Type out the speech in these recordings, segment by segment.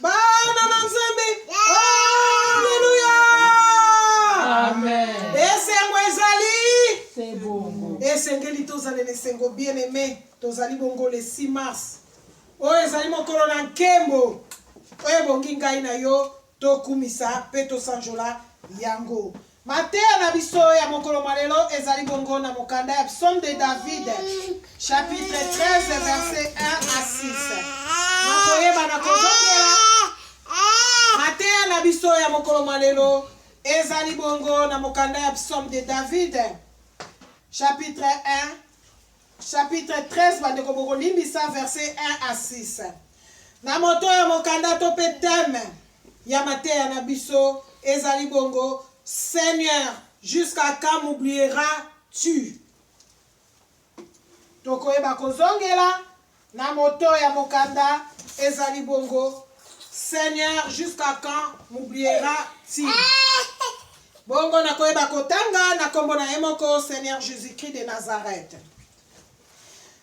Bana Nzambe. Alléluia. Amen. Esengo ezali. C'est bon. Esengeli tozali lesengo bien aimé. Tozali bongo le 6 mars. Oyo ezali mokolo na nkembo. Oyo ebongi ngai na yo tokumisa pe tosanjola yango. Mateya na biso ya mokolo malelo ezali bongo na mokanda ya Psaume de David, chapitre 13, verset 1 à 6. Nakoyeba na kozongela. Mateya na biso ya mokolo malelo ezali bongo na mokanda ya Psaume de David, chapitre 13, bandeko boko limbisa verset 1 à 6. Na moto ya mokanda to pe thème ya mateya na biso ezali bongo Seigneur, jusqu'à quand m'oublieras-tu? Tokoyeba kozongela na moto ya mokanda ezali bongo Seigneur, jusqu'à quand m'oublieras-tu? Bongo nakoyeba kotanga na kombo na yemoko Seigneur Jésus-Christ de Nazareth.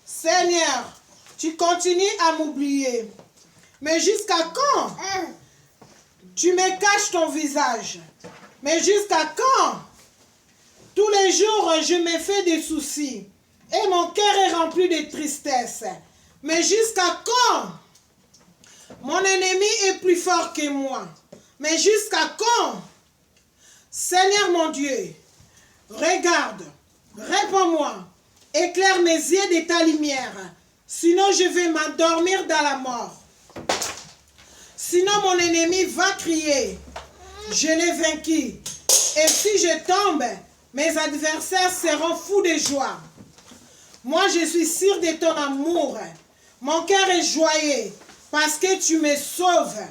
Seigneur, tu continues à m'oublier. Mais jusqu'à quand? Tu me caches ton visage. Mais jusqu'à quand? Tous les jours, je me fais des soucis. Et mon cœur est rempli de tristesse. Mais jusqu'à quand? Mon ennemi est plus fort que moi. Mais jusqu'à quand? Seigneur mon Dieu, regarde, réponds-moi, éclaire mes yeux de ta lumière. Sinon, je vais m'endormir dans la mort. Sinon, mon ennemi va crier. Je l'ai vaincu. Et si je tombe, mes adversaires seront fous de joie. Moi, je suis sûr de ton amour. Mon cœur est joyeux parce que tu me sauves.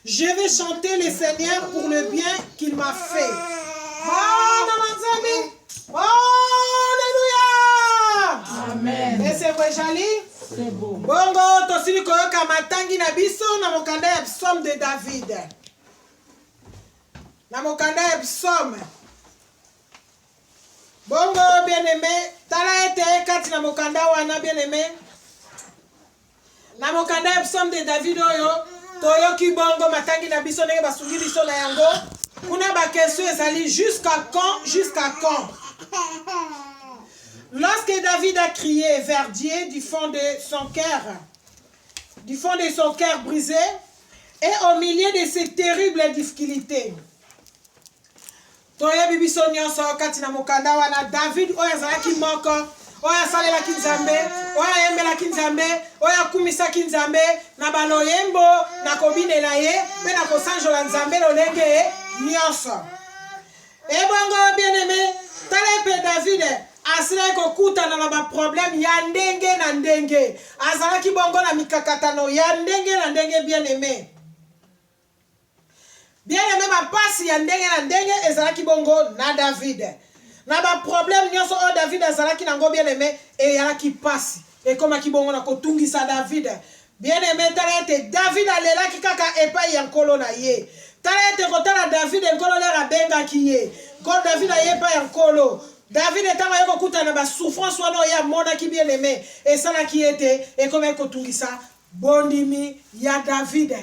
Je vais chanter le Seigneur pour le bien qu'il m'a fait. Alléluia. Amen. Et c'est quoi, Jali? C'est bon. Bongo, tosili koyoka matangi na biso na mokanda ya Psaume de David. Na mokanda ya Psaume. Bongo bien-aimé, tala ete kati na mokanda wana bien-aimé. Na mokanda ya Psaume de David oyo, toyoki bongo matangi na biso ndenge basungi biso na yango. Kuna ba question ezali jusqu'à quand? Jusqu'à quand? Lorsque David a crié vers Dieu du fond de son cœur brisé, et au milieu de ces terribles difficultés, toyebi biso nyonso kati na mokanda wana David oyo azalaki moko, oyo asalelaki Nzambe, oyo ayembelaki Nzambe, oyo akumisaki Nzambe na baloyembo na kobinela ye mpe na kosanjola Nzambe lolenge nyonso. Ebongo bien-aimé, tala mpe David asilaki kokutana na baproblème ya ndenge na ndenge. Azalaki bongo na mikakatano ya ndenge na ndenge bien-aimé. Bien-aimé, bapasi ya ndenge na ndenge ezalaki bongo na David. Na baproblème nyonso oyo David azalaki nango bien-aimé eyalaki pasi. Ekomaki bongo na kotungisa David. Bien-aimé, tala ete David alelaki kaka epai ya nkolo na ye. Tala ete kotala David nkolo lera bengaki ye. Ko David aye epai ya nkolo. David etango yeko kuta na ba souffrance wana ya monaki bien-aimé. Esalaki ete ekomaki kotungisa bondimi ya David.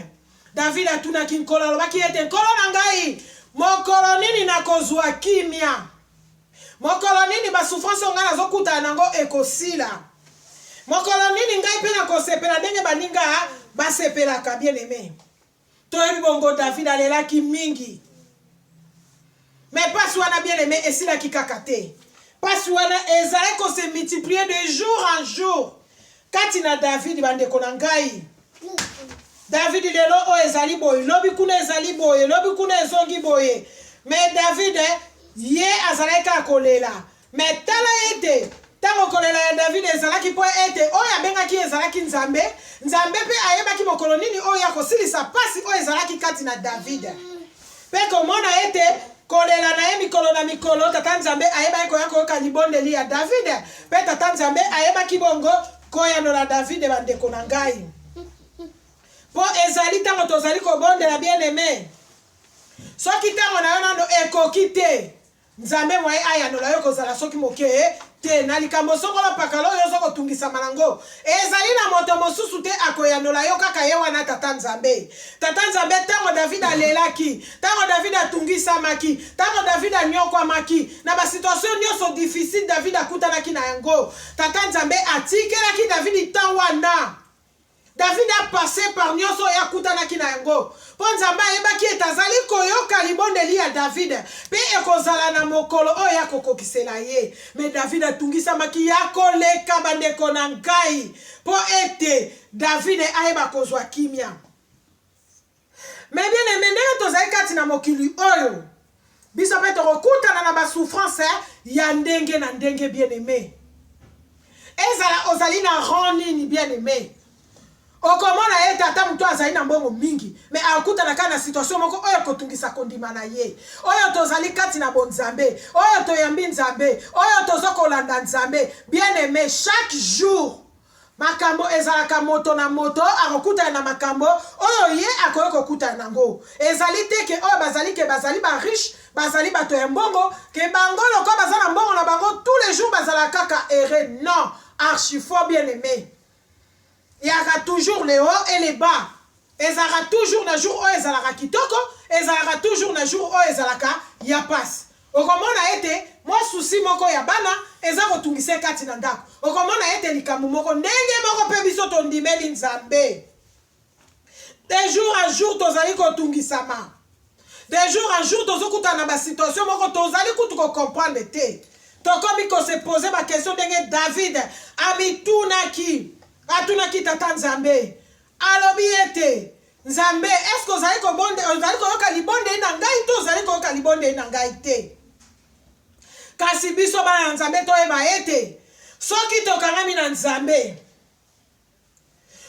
David atunaki nkolo alobaki ete nkolo na ngai mokolo nini nakozwa kimia. Mokolo nini ba souffrance nga nazokutana nango ekosila. Mokolo nini ngai pe nakosepela ndenge baninga basepelaka bien-aimé. Toyebi bongo David alelaki mingi. Mais pas wana bien-aimé esilaki kaka te. Pas wana ezalaki ko se multiplier de jour en jour. Kati na David bandeko na ngai. David lelo o ezali boye, lobi kuna ezali boye, lobi kuna ezongi boye. Mais David ye azalaki akolela. Mais tala ete tango kolela ya David ezalaki po ete oyo abengaki ezalaki Nzambe. Nzambe pe ayebaki mokolo nini oyo akosilisa pasi oyo ezalaki kati na David. Pe komona ete kolela na ye mikolo na mikolo tata Nzambe ayebaki koya koyoka libondeli ya David. Pe tata Nzambe ayebaki bongo koyanola David bandeko na ngai. Po ezali tango tozali kobondela bien-aimé. Soki tango na yo nando ekoki te. Nzambe mwaye ayanola yo kozala soki moke te na likambo sokolo pakalo yo soko tungisa manango ezali na moto mosusu te akoyandola yo kaka ye wana tata nzambe tango David alelaki tango David atungisamaki tango David anyokwamaki na basituation nyonso difficile David akutanaki na yango tata nzambe atikelaki David tan wana David a passé par nyonso oyo akutanaki na yango mpo nzambe ayebaki ete azali koyoka libondeli ya David mpe ekozala na mokolo oyo akokokisela ye me David atungisamaki ya koleka bandeko na ngai mpo ete David ayeba kozwa kimia me bien aimé ndenge tozali kati na mokili oyo biso mpe tokokutana na basouffrance ya ndenge na ndenge bien aimé ezala ozali na rang nini bien aimé okomona ye tata mutu azali na mbongo mingi me akutana kaka na situation moko oyo kotungisa kondima na ye oyo tozali kati na bonzambe oyo toyambi nzambe oyo tozokolanda nzambe bien aimé chaque jour makambo ezalaka moto na moto akokutana na makambo oyo ye akoki kokutana nango ezali te ke oyo bazali ba riche bazali bato ya mbongo ke bango loko baza na mbongo na bango tous les jours bazala kaka ere non archi faux bien aimé. Il y aura toujours les hauts et les bas. Il y aura toujours un jour où il y aura kitoko, et il y aura toujours un jour où il y aura yapas. Okomona ete moi souci moko ya bana eza kotungisa kati na ndako. Okomona ete likamu moko ndenge moko pe biso tondimeli nzambe. De jour en jour tozali kotungisama. De jour en jour tozokutana ba situation moko tozali kutu ko comprendre te. Tokomi ko se poser ba question ndenge David amitunaki atunaki tata nzambe alobi ete nzambe est-ce que ozali koyoka libonde na ngai to ozali koyoka libonde na ngai te kasi biso bana na nzambe toyeba ete soki tokangami na nzambe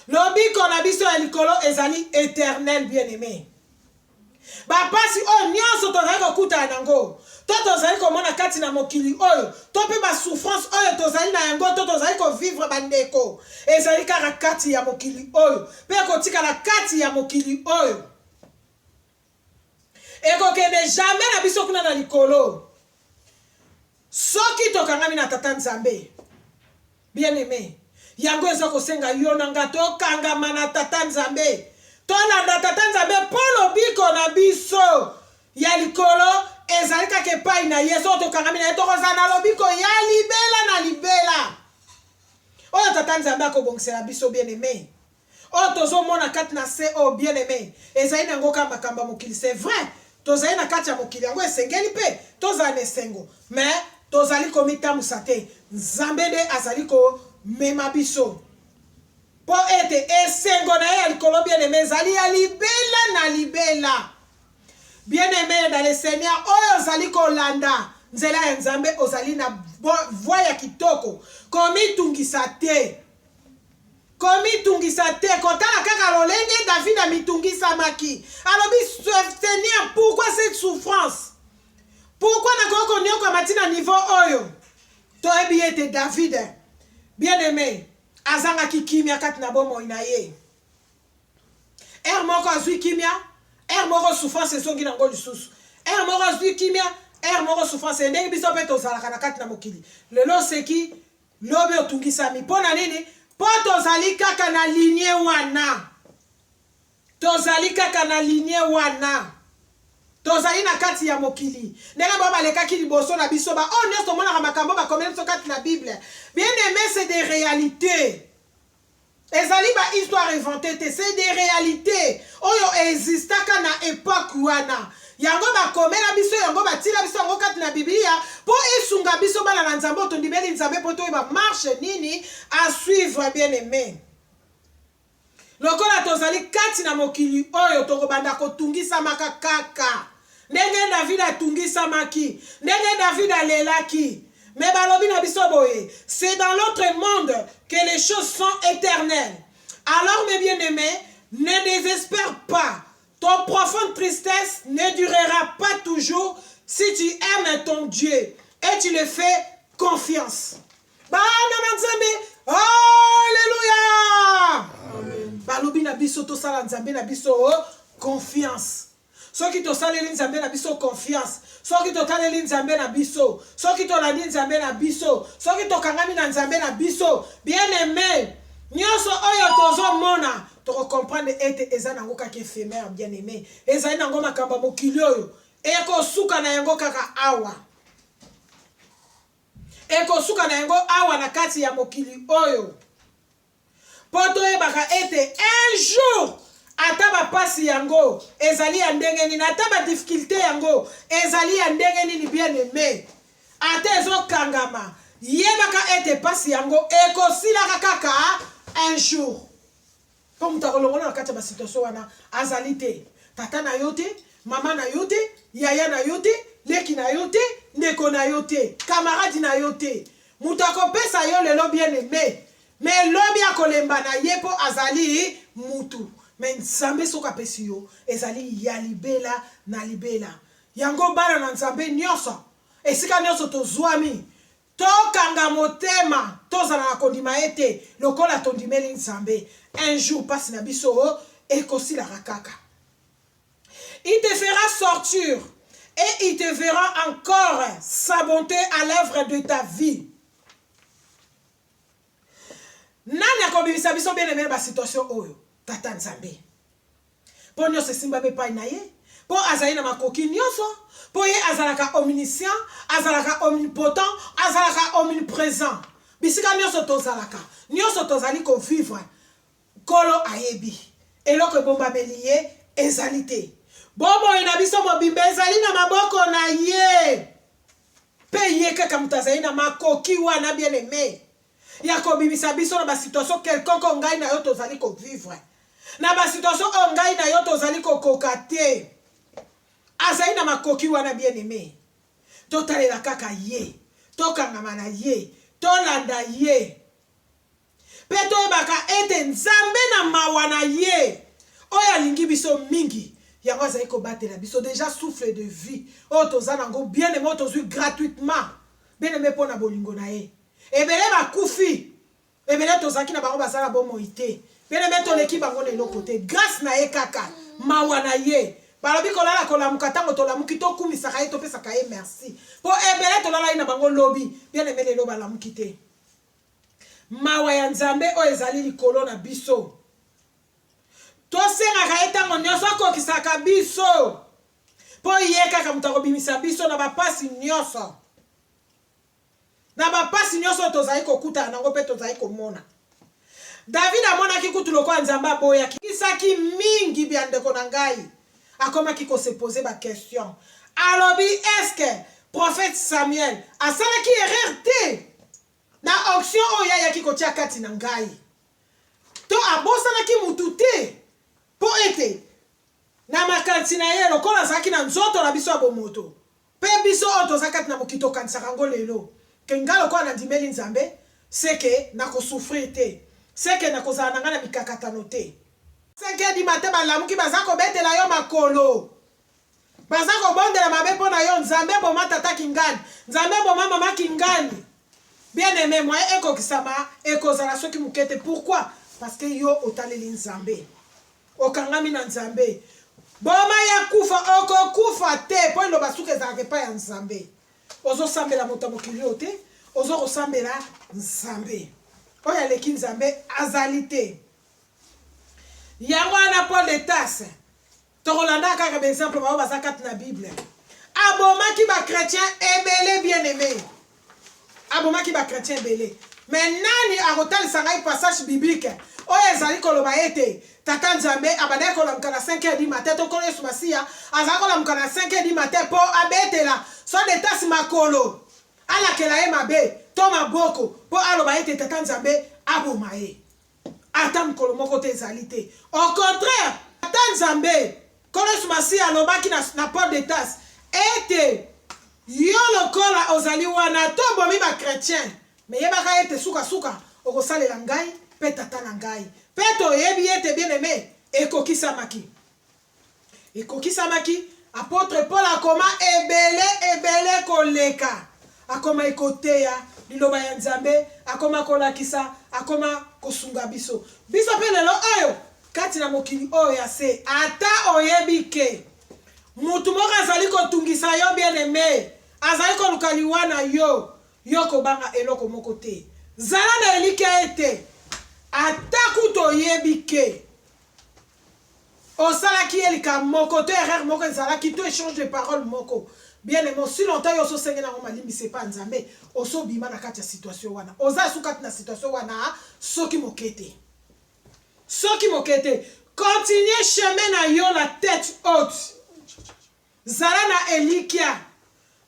lobiko na biso ya likolo ezali éternel bien aimé bapasi oyo nyonso tozali kokutana nango to tozali komona kati na mokili oyo to mpe basouffrance oyo tozali na yango to tozali kovivre bandeko ezali kaka kati ya mokili oyo mpe ekotikala kati ya mokili oyo ekokende jamais na biso kuna na likolo soki tokangami na tata nzambe bien aimé yango eza kosenga yo na nga tokangama na tata nzambe tolanda tata nzambe mpo lobiko na biso ya likolo ezali kaka epai na ye so tokangami na ye tokozala na lobiko ya libela na libela oyo tata nzambe akobongisela biso bien aimé oyo tozomona kati na se oyo bien aimé ezali nango kambakamba mokili c'est vrai tozali na kati ya mokili yango esengeli mpe tozala na esengo mais tozali komitamusa te nzambe nde azali komema biso po ete esengo na ye ya likolo bien aimé ezali ya libela na libela bien aimé dans le Seigneur oyo ozali kolanda nzela ya nzambe ozali na voie ya kitoko komitungisa te kotala kaka lolenge David amitungisamaki alobi Seigneur pourquoi cette souffrance pourquoi nakoki konyoka matina niveau oyo toyebi ete David bien aimé azangaki kimia kati na bomoi na ye er moko azwi kimia er moko souffrance ezongi nango lisusu er moko azwi kimia er moko souffrance ndenge biso mpe tozalaka na kati na mokili lelo seki lobi otungisami mpo na nini mpo tozali kaka na linie wana tozali na kati ya mokili ndenge bao balekaki liboso na biso ba oyo nyonso tomonaka makambo bakomeli biso kati na bible bien aimé c'est des réalités ezali ba histoire inventée te c'est des réalités oyo existaka na époque wana yango bakomela biso yango batila biso yango kati na biblia mpo esunga biso bana na nzambe otondimeli nzambe mpo toyeba marche nini à suivre bien aimé lokola tozali kati na mokili oyo tokobanda kotungisamaka kaka ndenge David atungisamaki ndenge David alelaki mais balobi na biso boye c'est dans l'autre monde que les choses sont éternelles alors mes bien-aimés ne désespère pas ton profonde tristesse ne durera pas toujours si tu aimes ton Dieu et tu le fais confiance bana na nzambe alléluia balobi na biso tosala nzambe na biso confiance soki tosaleli nzambe na biso confiance, soki totaleli nzambe na biso, soki tolandi nzambe na biso, soki tokangami na nzambe na biso, bien aimé, nyonso oyo tozomona tokocomprendre ete eza nango kaka éphémère, bien aimé, ezali nango makambo mokili oyo ekosuka na yango kaka awa, ekosuka na yango awa na kati ya mokili oyo. Po toyebaka ete un jour ata bapasi yango ezali ya ndenge nini, ata badifficulté yango ezali ya ndenge nini, bien aimé, ata ezokangama, yebaka ete pasi yango ekosilaka kaka un jour. Po mutu akolongola na kati ya basituation wana azali te, tata na yo te, mama na yo te, yaya na yo te, leki na yo te, ndeko na yo te, camarade na yo te. Mutu akopesa yo lelo, bien aimé, mais lobi akolemba na ye po azali mutu. Mais nzambe soka pesi yo ezali ya libela na libela. Yango bana na nzambe nyonso, esika nyonso tozwami, tokanga motema, tozala na kondima ete lokola tondimeli nzambe, un jour passe na biso ekosilaka kaka. Il te fera sortir et il te verra encore sa bonté à l'œuvre de ta vie. Nani akobimisa biso bien aimé ba situation oyo? Tata nzambe. Po nyonso esimba bepai na ye, po azali na makoki nyonso, po ye azalaka omniscient, azalaka omnipotent, azalaka omniprésent. Bisika nyonso tozalaka, nyonso tozali ko vivre, kolo ayebi. Eloko ebombameli ye ezali te. Bobo ina biso mobimba ezali na maboko na ye. Pe ye kaka mutu azali na makoki wana, bien aimé. Ya kobimisa biso na ba situation quelconque ngai na yo tozali ko vivre. Na ba situation ngai na yo tozali ko kokate. Azali na makoki wana, bien aimé. Totalela kaka ye, tokangama na ye, tolanda ye. Pe toyebaka ete nzambe na mawa na ye oyo alingi biso mingi, yango azali kobatela biso déjà souffle de vie oyo toza nango, bien aimé, oyo tozwi gratuitement, bien aimé, mpo na bolingo na ye. Ebele bakufi, ebele tozaki na bango basala bomoi te, bien aimé, toleki bango na eloko te, grâce na ye kaka, mawa na ye. Balobi kolala kolamuka tango tolamuki tokumisaka ye, topesaka ye merci. Po ebele tolala ye na bango lobi, bien aimé, lelo balamuki te. Mawa ya nzambe oyo ezali likolo na biso. Tosengaka ye tango nyonso akokisaka biso, po ye kaka mutu akobimisa biso na bapasi nyonso. Na bapasi nyonso tozali kokutana nango mpe tozali komona. David amonaki kutu lokola nzambe aboyaki, kisaki mingi bya ndeko na ngai. Akomaki ko se poser ba question. Alobi, est-ce que prophète Samuel asalaki erreur te na option oyo yaki kotia kati na ngai? To abosanaki mutu te po ete na makanti na ye lokola azalaki na nzoto na biso ya bomoto. Pe biso oyo tozali kati na mokito okanisaka ngo lelo. Ke nga lokola nandimeli nzambe, seke na kosouffrir te, seke na kozala na nga na mikakatano te. 5 di matin balamuki baza kobetela yo makolo, baza kobondela mabe mpo na yo. Nzambe boma tata kingani, nzambe boma mama kingani. Bien aimé, moi ekokisama ekozala soki mukete. Pourquoi? Parce que yo otaleli nzambe, okangami na nzambe. Boma ya kufa okokufa te, po ilo basuka ezalaka epai ya nzambe. Ozosambela moto mokili oyo te, ozokosambela nzambe oyo aleki nzambe azali te. Yango wana Paul de Tarse tokolanda kaka exemple bao baza kati na Bible. Abomaki ba chrétien ebele, bien aimé, abomaki ba chrétien ebele. Mais nani akotalisa ngai passage biblique oyo ezali koloba ete tata nzambe abadaki kolamuka na 5h du matin, tokolo Yesu Masiya azali kolamuka na 5h du matin po abetela so de Tarse makolo, alakela ye mabe to maboko po aloba ete tata nzambe aboma ye? Ata mokolo moko te ezali te. Au contraire, tata nzambe kolo Yesu Masiya alobaki na Paul de Tarse ete yo lokola ozali wana tobomi ba chrétien, mais yebaka ete suka okosalela ngai pe tata na ngai. Pe toyebi ete, bien aimé, ekokisamaki. Ekokisamaki, apôtre Paul akoma ebele koleka. Akoma ekoteya liloba ya nzambe, akoma kolakisa, akoma kosunga biso. Biso pe lelo oyo kati na mokili oyo ya se, ata oyebi ke mutu moko azali kotungisa yo bien aimé azali koluka liwa na yo yo kobanga eloko moko te zala na elika ete ata kutu oyebi ke osalaki elika moko to erreur moko ezalaki to échange de parole moko bien aimé si longtemps yo ososenge nango malimbisa epa nzambe osobima na kati ya situation wana oza esu kati na situation wana soki moke te soki moke te continue chemin na yo la tête haute zala na elikia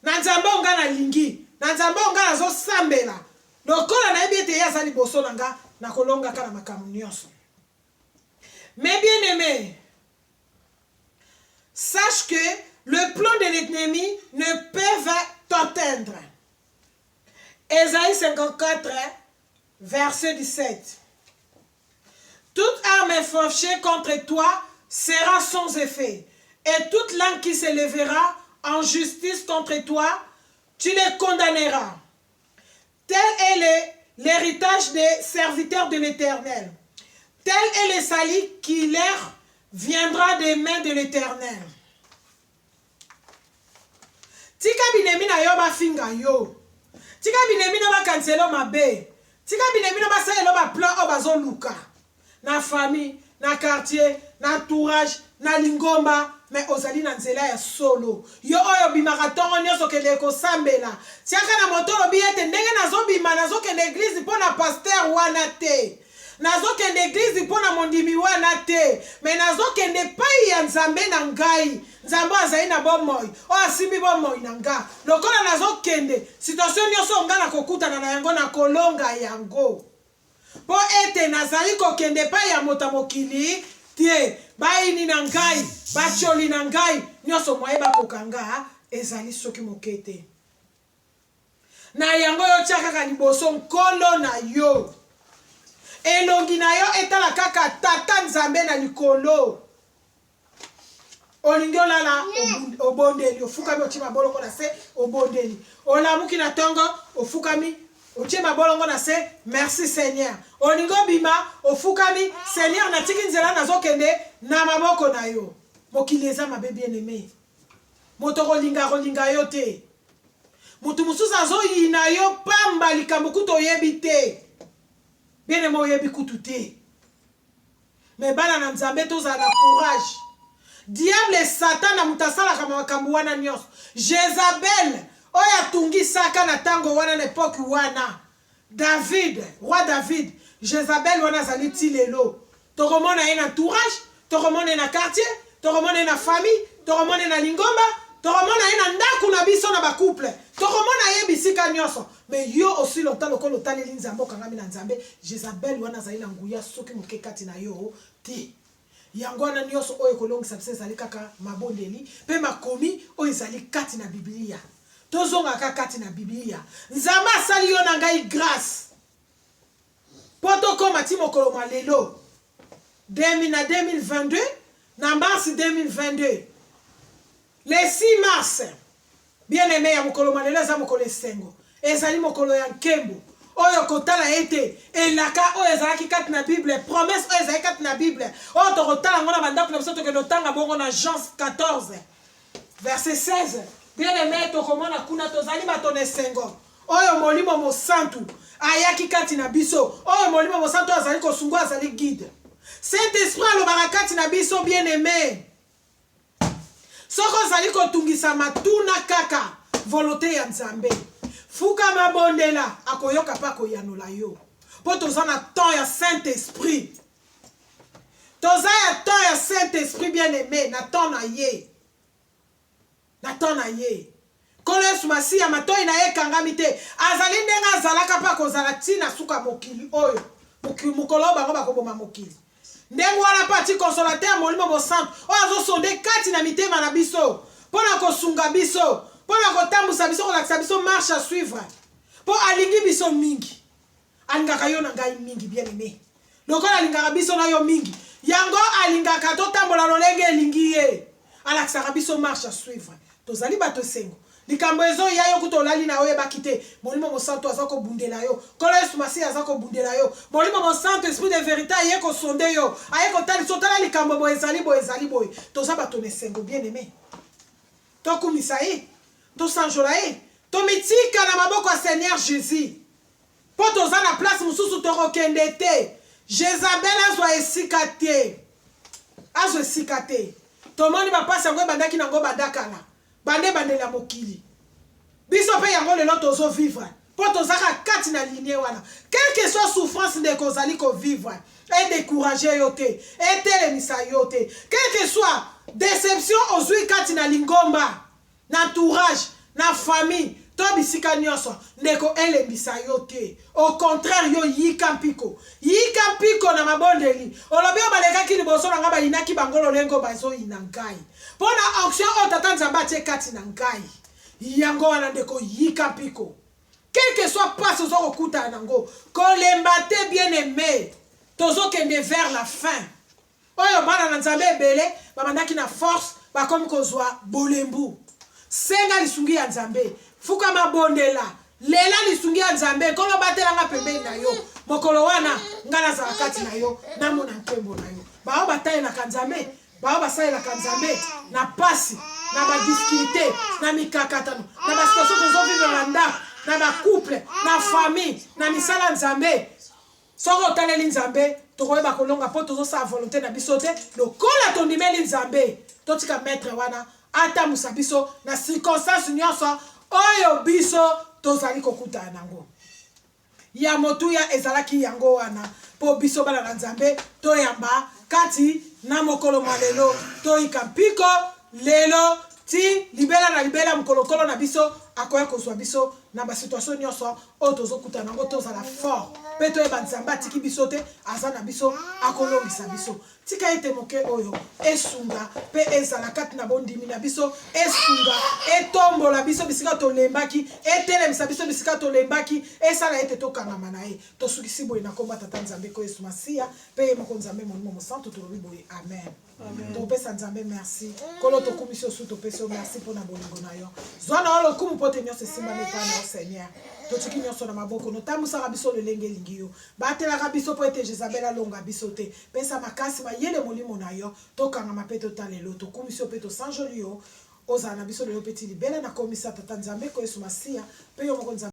na nzambe onga na lingi na nzambe onga nazosambela lokola nayebi ete ye aza liboso na nga nakolongaka na makambo nyonso. Mais bien aimé, sache que le plan de l'ennemi ne peut t'atteindre. Ésaïe 54, verset 17. Toute arme forgée contre toi sera sans effet, et toute langue qui se lèvera en justice contre toi, tu les condamneras. Tel est l'héritage des serviteurs de l'Éternel. Tel est le salut qui leur viendra des mains de l'Éternel. Tika binemi na yo ba finga yo. Tika binemi na ba cancelo mabe. Tika binemi na ba sa elo ba plan o bazo luka. Na famille, na quartier, na entourage, na lingomba, mais ozali na nzela ya solo. Yo oyo bimaka tongo nyonso kende kosambela. Tiaka na moto lobi ete ndenge nazobima nazokende église mpo na pasteur wana te. Nazokende église mpo na mondimi wana te. Mais nazokende pai ya nzambe na ngai. Nzambe azali na bomoi. O asimbi bomoi na nga. Lokola nazokende situation nyonso nga na kokutana na yango na kolonga yango. Po ete nazali kokende pai ya moto mokili tie baini na ngai bacholi na ngai nyonso moye bakokanga ezali soki mokete na yango yo tia kaka liboso nkolo na yo elongi na yo etala kaka tata nzambe na likolo olingi olala obondeli ofukami otima bolongo na se obondeli olamuki na tongo ofukami otie mabolongo na se merci Seigneur olingo bima ofukami Seigneur na tiki nzela nazokende na maboko na yo mokili eza mabe bien aimé moto kolinga yo te mutu mususu azoyina yo pamba likambo kutu oyebi te bien aimé oyebi kutu te mais bana na nzambe tozala na courage diable satan na mutu asalaka makambo wana nyonso Jezabel oyo atungisaka na tango wana na epoke wana David, roi David, Jezabel wana azali ti lelo tokomona ye na entourage tokomona ye na quartier tokomona ye na famille tokomona ye na lingomba tokomona ye na ndaku na biso na bacouple tokomona ye bisika nyonso mais yo aussi longtemps lokola otaleli nzambe okangami na nzambe Jezabel wana azali na nguya soki moke kati na yo te yango wana nyonso oyo ekolongisa biso ezali kaka mabondeli mpe makomi oyo ezali kati na Biblia tozongaka kati na Biblia nzambe asali yo na ngai grâce po tokoma ti mokolo mwa lelo 2022 na mars 2022 le 6 mars bien aimé ya mokolo mwa lelo eza mokolo esengo ezali mokolo ya nkembo oyo kotala ete elaka oyo ezalaki kati na Bible promesse oyo ezali kati na Bible oyo tokotala ngo na bandako na biso tokende otanga bongo na Jean 14 verset 16 bien aimé tokomona kuna tozali bato na esengo oyo molimo mosantu ayaki kati na biso oyo molimo mosantu azali kosungwa azali guide Saint-Esprit alobaka kati na biso bien aimé soko ozali kotungisa matuna kaka volonté ya nzambe fuka mabondela akoyoka pa koyanola yo po toza na temps ya Saint-Esprit toza ya temps ya Saint-Esprit bien aimé na temps na ye natona ye kolo Yesu masiya matoi na ye kangami te azali ndenge azalaka pa kozala tina suka mokili oyo mokolo bango bakoboma mokili ndenge wana pa ti consolateur molimo mosantu oyo azosonde kati na mitema na biso mpona kosunga biso mpona kotambusa biso kolakisa biso marche à suivre mpo alingi biso mingi alingaka yo na ngai mingi bien aimé lokola alingaka biso na yo mingi yango alingaka totambola lolenge elingi ye alakisaka biso marche à suivre tozali bato sengo likambo ezoya yo kuta olali na oyebaki te molimo mosantu aza kobundela yo kolo Yesu masiya aza kobundela yo molimo mosantu esprit de vérité aye kosonde yo aye kotalisa otala likambo boye ezali boye toza bato na esengo bien aimé tokumisa ye tosanjola ye tomitika na maboko ya Seigneur Jésus mpo toza na place mosusu tokokende te. Jezabel azwa esika te, azwa esika te. Tomoni bapasi yango ebandaki nango badakala bandela mokili biso mpe yango lelo tozovivre mpo tozaka kati na linie wana. Quelle que soit souffrance ndeko ozali kovivre edécourage yo te, etelemisa yo te. Quelle que soit déception ozwi kati na lingomba na entourage na famille to bisika nyonso ndeko elembisa yo te. Au contraire yo yika mpiko na mabondeli olobi yo balekaki liboso na nga bayinaki bango lolengo bazoyina ngai mpo na action oyo tata nzambe atie kati na ngai yango wana ndeko yika mpiko. Quel que soit passe ozokokuta nango kolemba te bien aimé tozokende vers la fin. Oyo bana na nzambe ebele babandaki na force bakomi kozwa bolembu. Senga lisungi ya nzambe fuka mabondela lela lisungi ya nzambe kolo batelanga pembeni na yo mokolo wana ngana za kati na yo namona nkembo na yo bao batayelaka nzambe bao basalelaka nzambe na pasi na badifficulté na mikakatano na basituation tozovivre na ndako na bacouple na famille na misala nzambe soko otaleli nzambe tokoyeba kolonga mpo tozosala volonté na biso te lokola tondimeli nzambe totika maître wana atamusa biso na circonstance nyonso oyo biso tozali kokutana nango. Ya motuya ezalaki yango wana po biso bana na nzambe toyamba kati na mokolo mwa lelo toyika mpiko lelo ti libela na libela mkolokolo na biso akoya kozwa biso na basituation nyonso oyo tozokutana nango tozala fort mpe toyeba nzambe atiki biso te aza na biso akolongisa biso. Tika ete moke oyo esunga mpe ezala kati na bondimi na biso esunga etombola biso bisika tolembaki etelemisa biso bisika tolembaki esala ete tokangama na ye tosukisi boye na kombo tata nzambe ko Yesu Masiya mpe ye moko nzambe molimo mosantu tolobi boye amen. Topesa nzambe merci kolo tokumisi osu topesi yo merci mpona bolingo na yo zwana oyo lokumu mpo te nyonso esimbami epai na yo Seigneur totiki nyonso na maboko notambwisaka biso lolenge elingi yo batelaka biso mpo ete Jezabel alonga biso te pesa makasi mayele molimo na yo tokangama mpe totalelo tokumisi yo mpe tosanjoli yo ozala na biso lelo mpe ti libela na komisa tata nzambe ko Yesu Masiya mpe yo moko nzambe